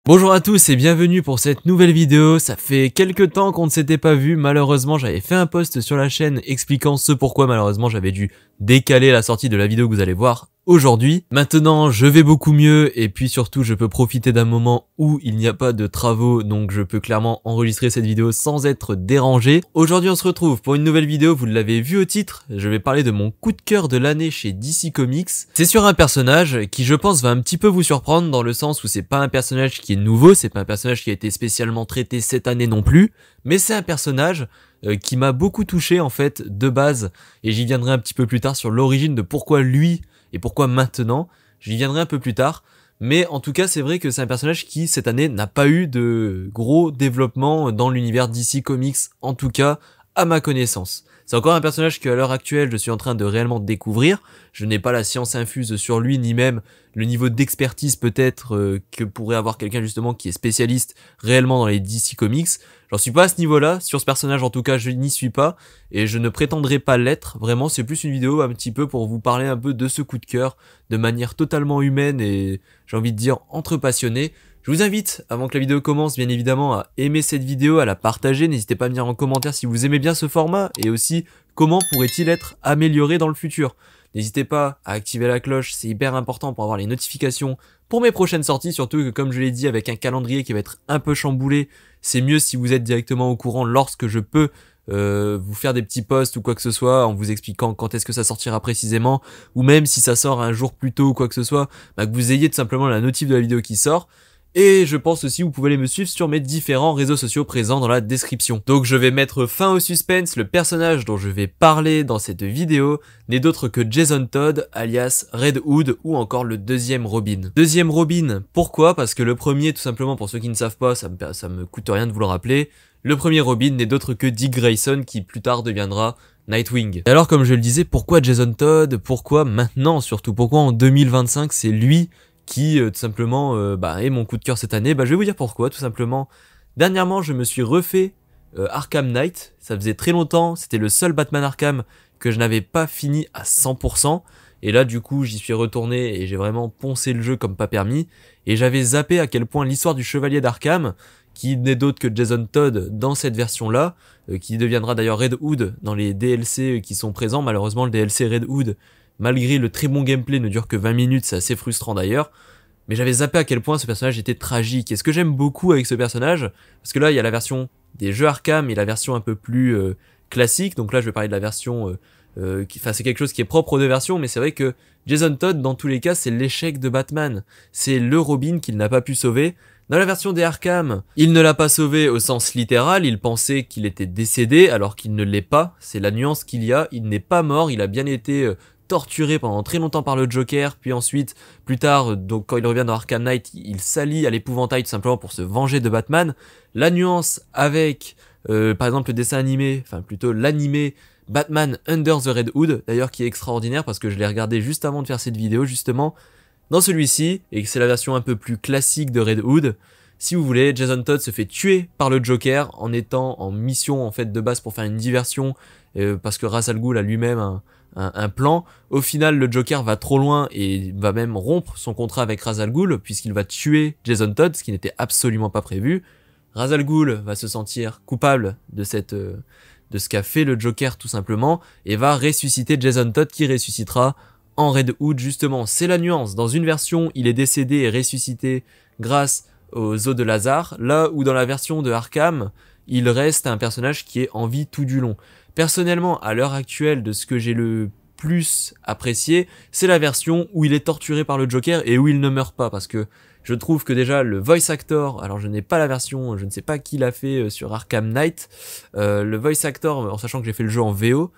Bonjour à tous et bienvenue pour cette nouvelle vidéo. Ça fait quelques temps qu'on ne s'était pas vu, malheureusement j'avais fait un post sur la chaîne expliquant ce pourquoi malheureusement j'avais dû décaler la sortie de la vidéo que vous allez voir aujourd'hui. Maintenant je vais beaucoup mieux et puis surtout je peux profiter d'un moment où il n'y a pas de travaux, donc je peux clairement enregistrer cette vidéo sans être dérangé. Aujourd'hui on se retrouve pour une nouvelle vidéo, vous l'avez vu au titre, je vais parler de mon coup de cœur de l'année chez DC Comics. C'est sur un personnage qui je pense va un petit peu vous surprendre dans le sens où c'est pas un personnage qui est nouveau, c'est pas un personnage qui a été spécialement traité cette année non plus, mais c'est un personnage qui m'a beaucoup touché en fait de base, et j'y viendrai un petit peu plus tard sur l'origine de pourquoi lui et pourquoi maintenant, j'y viendrai un peu plus tard. Mais en tout cas c'est vrai que c'est un personnage qui cette année n'a pas eu de gros développement dans l'univers DC Comics, en tout cas à ma connaissance. C'est encore un personnage que à l'heure actuelle je suis en train de réellement découvrir, je n'ai pas la science infuse sur lui ni même le niveau d'expertise peut-être que pourrait avoir quelqu'un justement qui est spécialiste réellement dans les DC Comics. J'en suis pas à ce niveau-là, sur ce personnage en tout cas je n'y suis pas et je ne prétendrai pas l'être, vraiment c'est plus une vidéo un petit peu pour vous parler un peu de ce coup de cœur de manière totalement humaine et j'ai envie de dire entre passionnés. Je vous invite, avant que la vidéo commence, bien évidemment, à aimer cette vidéo, à la partager. N'hésitez pas à me dire en commentaire si vous aimez bien ce format et aussi comment pourrait-il être amélioré dans le futur. N'hésitez pas à activer la cloche, c'est hyper important pour avoir les notifications pour mes prochaines sorties, surtout que comme je l'ai dit, avec un calendrier qui va être un peu chamboulé, c'est mieux si vous êtes directement au courant lorsque je peux vous faire des petits posts ou quoi que ce soit en vous expliquant quand est-ce que ça sortira précisément, ou même si ça sort un jour plus tôt ou quoi que ce soit, que vous ayez tout simplement la notif de la vidéo qui sort. Et je pense aussi vous pouvez aller me suivre sur mes différents réseaux sociaux présents dans la description. Donc je vais mettre fin au suspense, le personnage dont je vais parler dans cette vidéo n'est d'autre que Jason Todd alias Red Hood ou encore le deuxième Robin. Deuxième Robin, pourquoi? Parce que le premier, tout simplement pour ceux qui ne savent pas, ça me coûte rien de vous le rappeler, le premier Robin n'est d'autre que Dick Grayson qui plus tard deviendra Nightwing. Et alors comme je le disais, pourquoi Jason Todd? Pourquoi maintenant surtout? Pourquoi en 2025 c'est lui qui tout simplement est mon coup de cœur cette année? Je vais vous dire pourquoi, tout simplement. Dernièrement, je me suis refait Arkham Knight, ça faisait très longtemps, c'était le seul Batman Arkham que je n'avais pas fini à 100%, et là du coup j'y suis retourné et j'ai vraiment poncé le jeu comme pas permis, et j'avais zappé à quel point l'histoire du Chevalier d'Arkham, qui n'est d'autre que Jason Todd dans cette version-là, qui deviendra d'ailleurs Red Hood dans les DLC qui sont présents. Malheureusement le DLC Red Hood, malgré le très bon gameplay, ne dure que 20 minutes, c'est assez frustrant d'ailleurs. Mais j'avais zappé à quel point ce personnage était tragique. Et ce que j'aime beaucoup avec ce personnage, parce que là il y a la version des jeux Arkham et la version un peu plus classique. Donc là je vais parler de la version, c'est quelque chose qui est propre aux deux versions, mais c'est vrai que Jason Todd dans tous les cas c'est l'échec de Batman. C'est le Robin qu'il n'a pas pu sauver. Dans la version des Arkham, il ne l'a pas sauvé au sens littéral, il pensait qu'il était décédé alors qu'il ne l'est pas. C'est la nuance qu'il y a, il n'est pas mort, il a bien été torturé pendant très longtemps par le Joker, puis ensuite, plus tard, donc quand il revient dans Arkham Knight, il s'allie à l'épouvantail tout simplement pour se venger de Batman. La nuance avec, par exemple, le dessin animé, enfin plutôt l'animé Batman Under the Red Hood, d'ailleurs qui est extraordinaire parce que je l'ai regardé juste avant de faire cette vidéo justement. Dans celui-ci, et que c'est la version un peu plus classique de Red Hood, si vous voulez, Jason Todd se fait tuer par le Joker en étant en mission en fait de base pour faire une diversion, parce que Ra's al Ghul a lui-même un plan. Au final, le Joker va trop loin et va même rompre son contrat avec Ra's al Ghul puisqu'il va tuer Jason Todd, ce qui n'était absolument pas prévu. Ra's al Ghul va se sentir coupable de ce qu'a fait le Joker tout simplement et va ressusciter Jason Todd qui ressuscitera en Red Hood justement. C'est la nuance. Dans une version, il est décédé et ressuscité grâce aux os de Lazare, là où dans la version de Arkham, il reste un personnage qui est en vie tout du long. Personnellement, à l'heure actuelle, de ce que j'ai le plus apprécié, c'est la version où il est torturé par le Joker et où il ne meurt pas, parce que je trouve que déjà le voice actor, alors je n'ai pas la version, je ne sais pas qui l'a fait sur Arkham Knight, le voice actor, en sachant que j'ai fait le jeu en VO,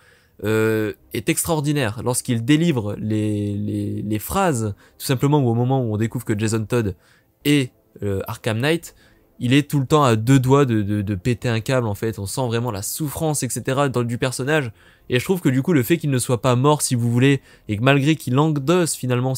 est extraordinaire lorsqu'il délivre les phrases, tout simplement au moment où on découvre que Jason Todd est Arkham Knight, il est tout le temps à deux doigts de péter un câble en fait, on sent vraiment la souffrance etc. du personnage, et je trouve que du coup le fait qu'il ne soit pas mort si vous voulez, et que malgré qu'il endosse finalement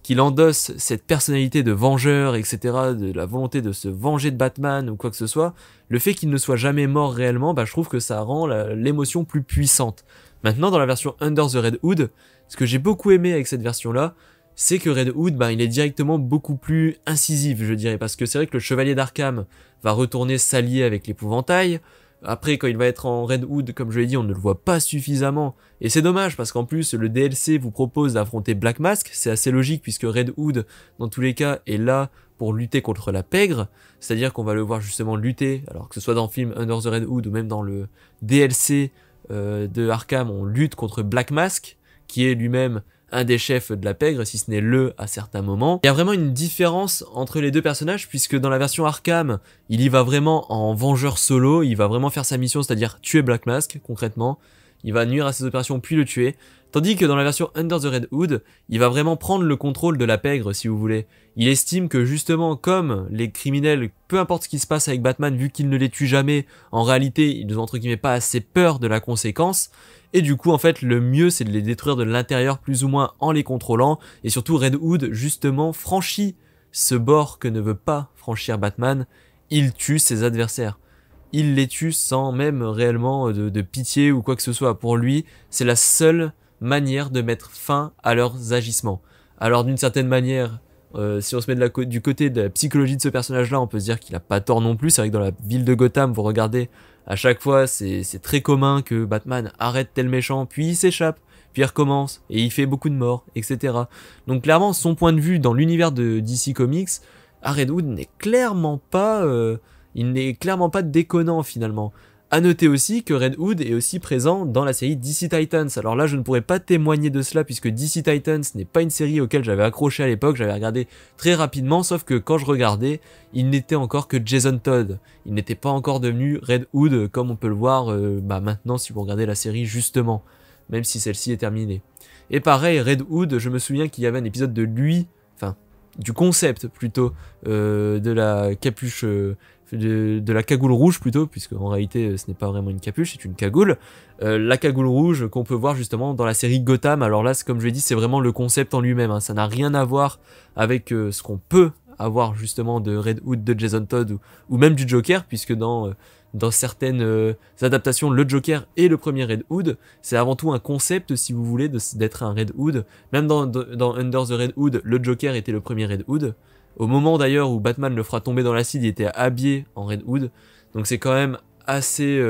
qu'il endosse cette personnalité de vengeur etc., de la volonté de se venger de Batman ou quoi que ce soit, le fait qu'il ne soit jamais mort réellement, je trouve que ça rend l'émotion plus puissante. Maintenant dans la version Under the Red Hood, ce que j'ai beaucoup aimé avec cette version là, c'est que Red Hood, bah, il est directement beaucoup plus incisif, je dirais, parce que c'est vrai que le Chevalier d'Arkham va retourner s'allier avec l'Épouvantail. Après, quand il va être en Red Hood, comme je l'ai dit, on ne le voit pas suffisamment. Et c'est dommage, parce qu'en plus, le DLC vous propose d'affronter Black Mask. C'est assez logique, puisque Red Hood, dans tous les cas, est là pour lutter contre la pègre. C'est-à-dire qu'on va le voir justement lutter, alors que ce soit dans le film Under the Red Hood, ou même dans le DLC de Arkham, on lutte contre Black Mask, qui est lui-même un des chefs de la pègre, si ce n'est le à certains moments. Il y a vraiment une différence entre les deux personnages, puisque dans la version Arkham, il y va vraiment en vengeur solo, il va vraiment faire sa mission, c'est-à-dire tuer Black Mask, concrètement. Il va nuire à ses opérations puis le tuer. Tandis que dans la version Under the Red Hood, il va vraiment prendre le contrôle de la pègre, si vous voulez. Il estime que justement, comme les criminels, peu importe ce qui se passe avec Batman, vu qu'il ne les tue jamais, en réalité, ils n'ont entre guillemets pas assez peur de la conséquence. Et du coup, en fait, le mieux, c'est de les détruire de l'intérieur, plus ou moins, en les contrôlant. Et surtout, Red Hood, justement, franchit ce bord que ne veut pas franchir Batman. Il tue ses adversaires. Il les tue sans même réellement de pitié ou quoi que ce soit. Pour lui, c'est la seule manière de mettre fin à leurs agissements. Alors, d'une certaine manière, si on se met du côté de la psychologie de ce personnage-là, on peut se dire qu'il a pas tort non plus. C'est vrai que dans la ville de Gotham, vous regardez, à chaque fois, c'est très commun que Batman arrête tel méchant, puis il s'échappe, puis il recommence, et il fait beaucoup de morts, etc. Donc clairement, son point de vue dans l'univers de DC Comics, Red Hood n'est clairement pas... il n'est clairement pas déconnant finalement. A noter aussi que Red Hood est aussi présent dans la série DC Titans. Alors là, je ne pourrais pas témoigner de cela puisque DC Titans n'est pas une série auquel j'avais accroché à l'époque, j'avais regardé très rapidement, sauf que quand je regardais, il n'était encore que Jason Todd. Il n'était pas encore devenu Red Hood comme on peut le voir maintenant si vous regardez la série justement, même si celle-ci est terminée. Et pareil, Red Hood, je me souviens qu'il y avait un épisode de lui, enfin, du concept plutôt, de la capuche... de la cagoule rouge plutôt, puisque en réalité ce n'est pas vraiment une capuche, c'est une cagoule. La cagoule rouge qu'on peut voir justement dans la série Gotham, alors là comme je l'ai dit c'est vraiment le concept en lui-même, hein. Ça n'a rien à voir avec ce qu'on peut avoir justement de Red Hood, de Jason Todd ou même du Joker, puisque dans certaines adaptations le Joker est le premier Red Hood, c'est avant tout un concept si vous voulez d'être un Red Hood, même dans Under the Red Hood le Joker était le premier Red Hood. Au moment d'ailleurs où Batman le fera tomber dans l'acide, il était habillé en Red Hood. Donc c'est quand même assez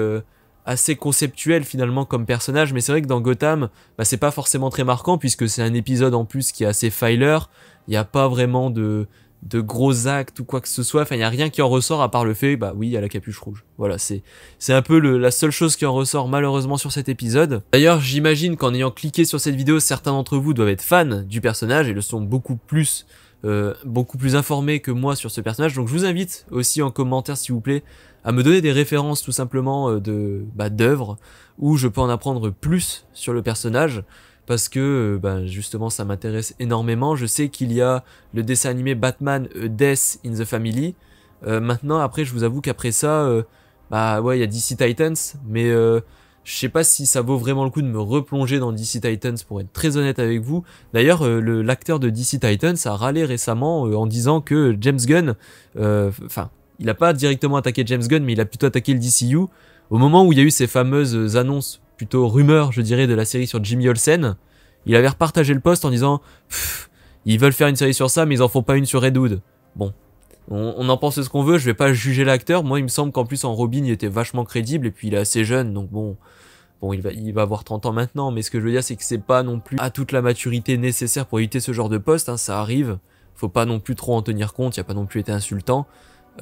conceptuel finalement comme personnage. Mais c'est vrai que dans Gotham, c'est pas forcément très marquant puisque c'est un épisode en plus qui est assez filer. Il n'y a pas vraiment de gros actes ou quoi que ce soit. Enfin, il n'y a rien qui en ressort à part le fait, oui, il y a la capuche rouge. Voilà, c'est un peu la seule chose qui en ressort malheureusement sur cet épisode. D'ailleurs, j'imagine qu'en ayant cliqué sur cette vidéo, certains d'entre vous doivent être fans du personnage et le sont beaucoup plus informés que moi sur ce personnage, donc je vous invite aussi en commentaire s'il vous plaît à me donner des références tout simplement d'œuvres où je peux en apprendre plus sur le personnage parce que justement ça m'intéresse énormément. Je sais qu'il y a le dessin animé Batman Death in the Family, maintenant après je vous avoue qu'après ça ouais il y a DC Titans, mais je sais pas si ça vaut vraiment le coup de me replonger dans DC Titans pour être très honnête avec vous. D'ailleurs, l'acteur de DC Titans a râlé récemment en disant que James Gunn, il a pas directement attaqué James Gunn, mais il a plutôt attaqué le DCU. Au moment où il y a eu ces fameuses annonces, plutôt rumeurs, je dirais, de la série sur Jimmy Olsen, il avait repartagé le post en disant « Ils veulent faire une série sur ça, mais ils en font pas une sur Red Hood. » Bon. On en pense ce qu'on veut, je vais pas juger l'acteur. Moi, il me semble qu'en plus en Robin, il était vachement crédible et puis il est assez jeune, donc bon, il va avoir 30 ans maintenant. Mais ce que je veux dire, c'est que c'est pas non plus à toute la maturité nécessaire pour éviter ce genre de poste. Hein, ça arrive, faut pas non plus trop en tenir compte. Il a pas non plus été insultant,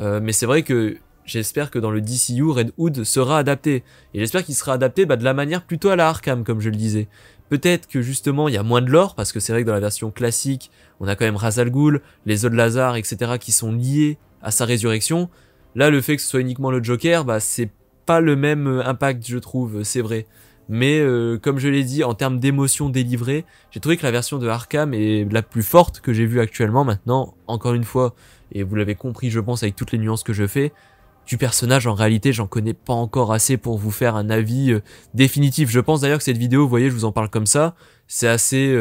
mais c'est vrai que j'espère que dans le DCU, Red Hood sera adapté et j'espère qu'il sera adapté de la manière plutôt à la Arkham, comme je le disais. Peut-être que justement il y a moins de lore, parce que c'est vrai que dans la version classique, on a quand même Ra's al Ghul, les œufs de Lazare, etc. qui sont liés à sa résurrection. Là, le fait que ce soit uniquement le Joker, c'est pas le même impact, je trouve, c'est vrai. Mais comme je l'ai dit, en termes d'émotions délivrées, j'ai trouvé que la version de Arkham est la plus forte que j'ai vue actuellement. Maintenant, encore une fois, et vous l'avez compris, je pense, avec toutes les nuances que je fais, du personnage, en réalité, j'en connais pas encore assez pour vous faire un avis définitif. Je pense d'ailleurs que cette vidéo, vous voyez, je vous en parle comme ça, c'est assez...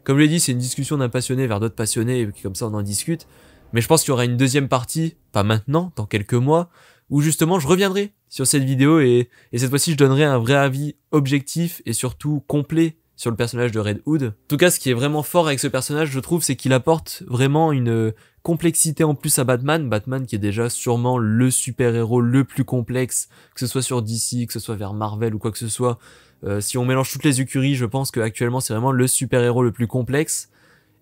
comme je l'ai dit, c'est une discussion d'un passionné vers d'autres passionnés, et comme ça on en discute. Mais je pense qu'il y aura une deuxième partie, pas maintenant, dans quelques mois, où justement je reviendrai sur cette vidéo, et cette fois-ci je donnerai un vrai avis objectif, et surtout complet, sur le personnage de Red Hood. En tout cas, ce qui est vraiment fort avec ce personnage, je trouve, c'est qu'il apporte vraiment une complexité en plus à Batman. Batman qui est déjà sûrement le super-héros le plus complexe, que ce soit sur DC, que ce soit vers Marvel ou quoi que ce soit. Si on mélange toutes les écuries, je pense qu'actuellement c'est vraiment le super-héros le plus complexe.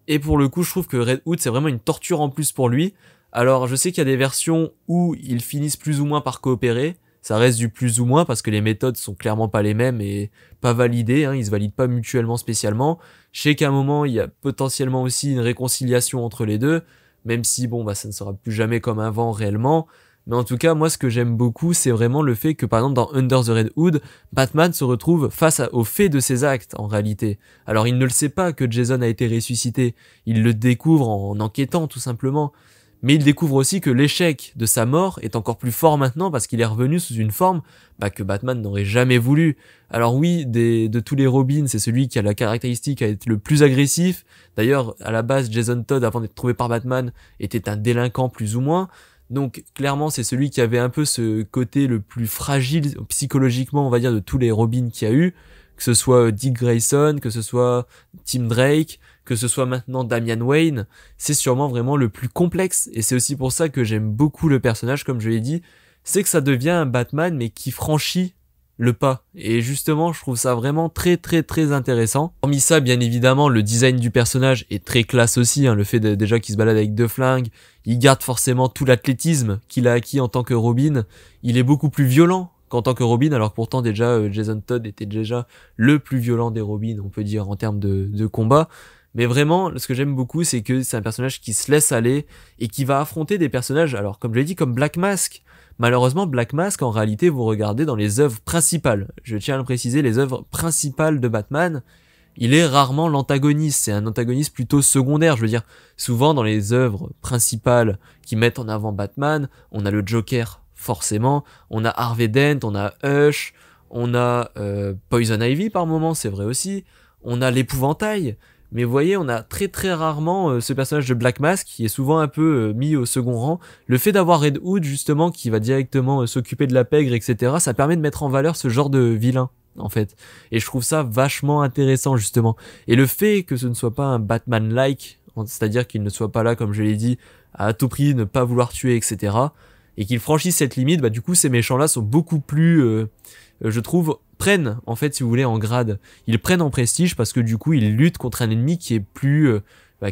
Et pour le coup, je trouve que Red Hood, c'est vraiment une torture en plus pour lui. Alors, je sais qu'il y a des versions où ils finissent plus ou moins par coopérer. Ça reste du plus ou moins parce que les méthodes sont clairement pas les mêmes et pas validées, hein, ils se valident pas mutuellement spécialement. Je sais qu'à un moment, il y a potentiellement aussi une réconciliation entre les deux, même si bon, bah ça ne sera plus jamais comme avant réellement. Mais en tout cas, moi, ce que j'aime beaucoup, c'est vraiment le fait que, par exemple, dans Under the Red Hood, Batman se retrouve face au fait de ses actes, en réalité. Alors, il ne le sait pas que Jason a été ressuscité. Il le découvre en enquêtant, tout simplement. Mais il découvre aussi que l'échec de sa mort est encore plus fort maintenant parce qu'il est revenu sous une forme que Batman n'aurait jamais voulu. Alors oui, de tous les Robins, c'est celui qui a la caractéristique à être le plus agressif. D'ailleurs, à la base, Jason Todd, avant d'être trouvé par Batman, était un délinquant plus ou moins. Donc clairement, c'est celui qui avait un peu ce côté le plus fragile psychologiquement, on va dire, de tous les Robins qu'il y a eu. Que ce soit Dick Grayson, que ce soit Tim Drake, que ce soit maintenant Damian Wayne, c'est sûrement vraiment le plus complexe, et c'est aussi pour ça que j'aime beaucoup le personnage, comme je l'ai dit, c'est que ça devient un Batman, mais qui franchit le pas, et justement, je trouve ça vraiment très très très intéressant. Hormis ça, bien évidemment, le design du personnage est très classe aussi, hein, le fait déjà qu'il se balade avec deux flingues, il garde forcément tout l'athlétisme qu'il a acquis en tant que Robin, il est beaucoup plus violent qu'en tant que Robin, alors que pourtant déjà Jason Todd était déjà le plus violent des Robins, on peut dire, en termes de combat. Mais vraiment, ce que j'aime beaucoup, c'est que c'est un personnage qui se laisse aller et qui va affronter des personnages, alors comme je l'ai dit, comme Black Mask. Malheureusement, Black Mask, en réalité, vous regardez dans les œuvres principales. Je tiens à le préciser, les œuvres principales de Batman, il est rarement l'antagoniste, c'est un antagoniste plutôt secondaire, je veux dire. Souvent, dans les œuvres principales qui mettent en avant Batman, on a le Joker, forcément, on a Harvey Dent, on a Hush, on a Poison Ivy par moment, c'est vrai aussi, on a l'épouvantail, mais vous voyez, on a très très rarement ce personnage de Black Mask qui est souvent un peu mis au second rang. Le fait d'avoir Red Hood justement qui va directement s'occuper de la pègre, etc., ça permet de mettre en valeur ce genre de vilain, en fait. Et je trouve ça vachement intéressant justement. Et le fait que ce ne soit pas un Batman-like, c'est-à-dire qu'il ne soit pas là, comme je l'ai dit, à tout prix ne pas vouloir tuer, etc., et qu'il franchisse cette limite, bah du coup ces méchants-là sont beaucoup plus, je trouve, prennent en fait, si vous voulez, en grade. Ils prennent en prestige parce que du coup ils luttent contre un ennemi qui est plus,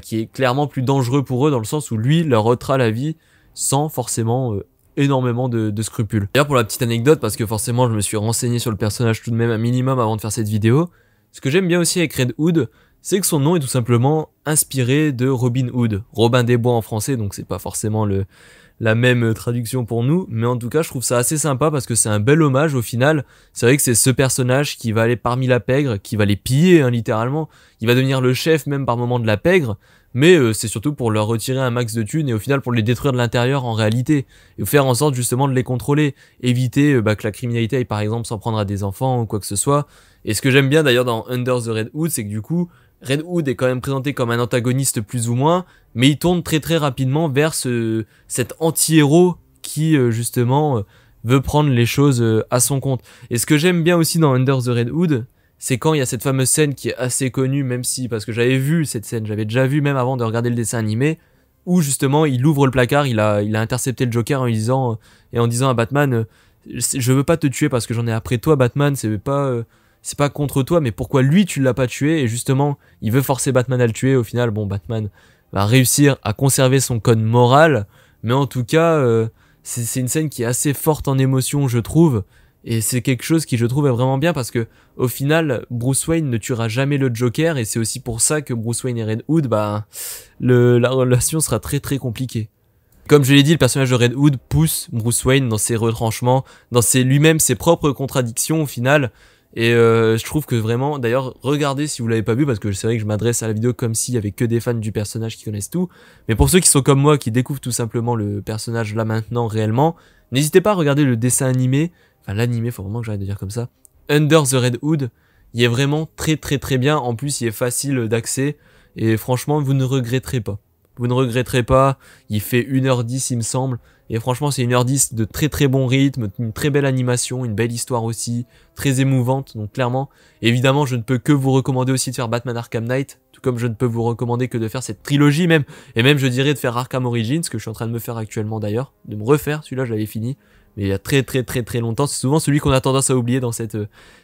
qui est clairement plus dangereux pour eux dans le sens où lui leur ôtera la vie sans forcément énormément de scrupules. D'ailleurs pour la petite anecdote, parce que forcément je me suis renseigné sur le personnage tout de même un minimum avant de faire cette vidéo, ce que j'aime bien aussi avec Red Hood, c'est que son nom est tout simplement inspiré de Robin Hood, Robin des Bois en français, donc c'est pas forcément la même traduction pour nous, mais en tout cas je trouve ça assez sympa parce que c'est un bel hommage au final. C'est vrai que c'est ce personnage qui va aller parmi la pègre, qui va les piller, hein, littéralement, il va devenir le chef même par moment de la pègre, mais c'est surtout pour leur retirer un max de thunes et au final pour les détruire de l'intérieur en réalité, et faire en sorte justement de les contrôler, éviter que la criminalité aille par exemple s'en prendre à des enfants ou quoi que ce soit. Et ce que j'aime bien d'ailleurs dans Under the Red Hood, c'est que du coup Red Hood est quand même présenté comme un antagoniste plus ou moins, mais il tourne très très rapidement vers cet anti-héros qui justement veut prendre les choses à son compte. Et ce que j'aime bien aussi dans Under the Red Hood, c'est quand il y a cette fameuse scène qui est assez connue, même si, parce que j'avais vu cette scène, j'avais déjà vu même avant de regarder le dessin animé, où justement il ouvre le placard, il a intercepté le Joker en disant à Batman, je veux pas te tuer parce que j'en ai après toi Batman, c'est pas contre toi, mais pourquoi lui tu l'as pas tué? Et justement, il veut forcer Batman à le tuer. Au final, bon, Batman va réussir à conserver son code moral, mais en tout cas, c'est une scène qui est assez forte en émotion, je trouve, et c'est quelque chose qui, je trouve, est vraiment bien parce que au final, Bruce Wayne ne tuera jamais le Joker, et c'est aussi pour ça que Bruce Wayne et Red Hood, la relation sera très très compliquée. Comme je l'ai dit, le personnage de Red Hood pousse Bruce Wayne dans ses retranchements, dans lui-même ses propres contradictions au final. Et je trouve que vraiment, d'ailleurs, regardez si vous l'avez pas vu, parce que c'est vrai que je m'adresse à la vidéo comme s'il y avait que des fans du personnage qui connaissent tout, mais pour ceux qui sont comme moi, qui découvrent tout simplement le personnage là maintenant réellement, n'hésitez pas à regarder le dessin animé, enfin l'animé, faut vraiment que j'arrête de dire comme ça, Under the Red Hood. Il est vraiment très très très bien, en plus il est facile d'accès, et franchement vous ne regretterez pas. vous ne regretterez pas, il fait 1h10 il me semble, et franchement c'est 1h10 de très très bon rythme, une très belle animation, une belle histoire aussi, très émouvante, donc clairement, évidemment je ne peux que vous recommander aussi de faire Batman Arkham Knight, tout comme je ne peux vous recommander que de faire cette trilogie même, et même je dirais de faire Arkham Origins, ce que je suis en train de me faire actuellement d'ailleurs, de me refaire, celui-là je l'avais fini, mais il y a très longtemps, c'est souvent celui qu'on a tendance à oublier dans cette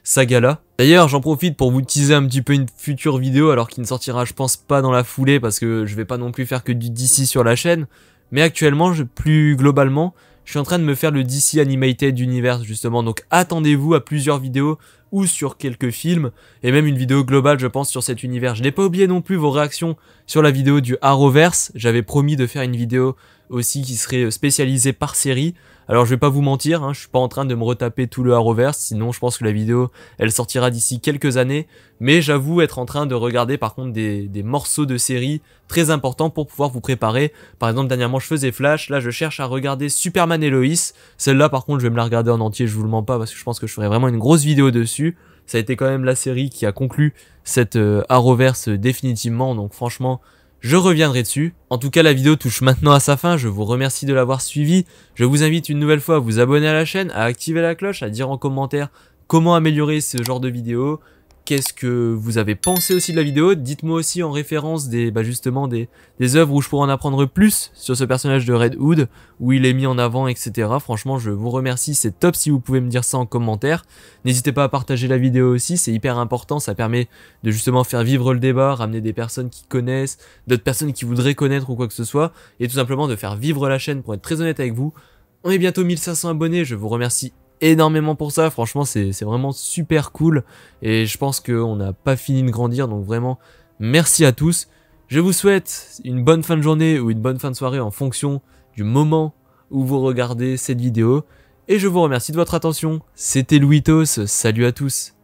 saga là. D'ailleurs j'en profite pour vous teaser un petit peu une future vidéo, alors qu'il ne sortira je pense pas dans la foulée, parce que je vais pas non plus faire que du DC sur la chaîne, mais actuellement, plus globalement, je suis en train de me faire le DC Animated Universe justement, donc attendez-vous à plusieurs vidéos ou sur quelques films, et même une vidéo globale je pense sur cet univers. Je n'ai pas oublié non plus vos réactions sur la vidéo du Arrowverse, j'avais promis de faire une vidéo aussi qui serait spécialisée par série. Alors je vais pas vous mentir, hein, je suis pas en train de me retaper tout le Arrowverse, sinon je pense que la vidéo elle sortira d'ici quelques années, mais j'avoue être en train de regarder par contre des morceaux de séries très importants pour pouvoir vous préparer. Par exemple dernièrement je faisais Flash, là je cherche à regarder Superman et Lois, celle-là par contre je vais me la regarder en entier, je vous le mens pas parce que je pense que je ferai vraiment une grosse vidéo dessus. Ça a été quand même la série qui a conclu cette Arrowverse définitivement, donc franchement je reviendrai dessus. En tout cas la vidéo touche maintenant à sa fin, je vous remercie de l'avoir suivi. Je vous invite une nouvelle fois à vous abonner à la chaîne, à activer la cloche, à dire en commentaire comment améliorer ce genre de vidéo. Qu'est-ce que vous avez pensé aussi de la vidéo? Dites-moi aussi en référence justement des œuvres où je pourrais en apprendre plus sur ce personnage de Red Hood, où il est mis en avant, etc. Franchement, je vous remercie, c'est top si vous pouvez me dire ça en commentaire. N'hésitez pas à partager la vidéo aussi, c'est hyper important, ça permet de justement faire vivre le débat, ramener des personnes qui connaissent, d'autres personnes qui voudraient connaître ou quoi que ce soit, et tout simplement de faire vivre la chaîne pour être très honnête avec vous. On est bientôt 1500 abonnés, je vous remercie énormément pour ça, franchement c'est vraiment super cool et je pense qu'on n'a pas fini de grandir, donc vraiment merci à tous. Je vous souhaite une bonne fin de journée ou une bonne fin de soirée en fonction du moment où vous regardez cette vidéo et je vous remercie de votre attention. C'était Louitos, salut à tous.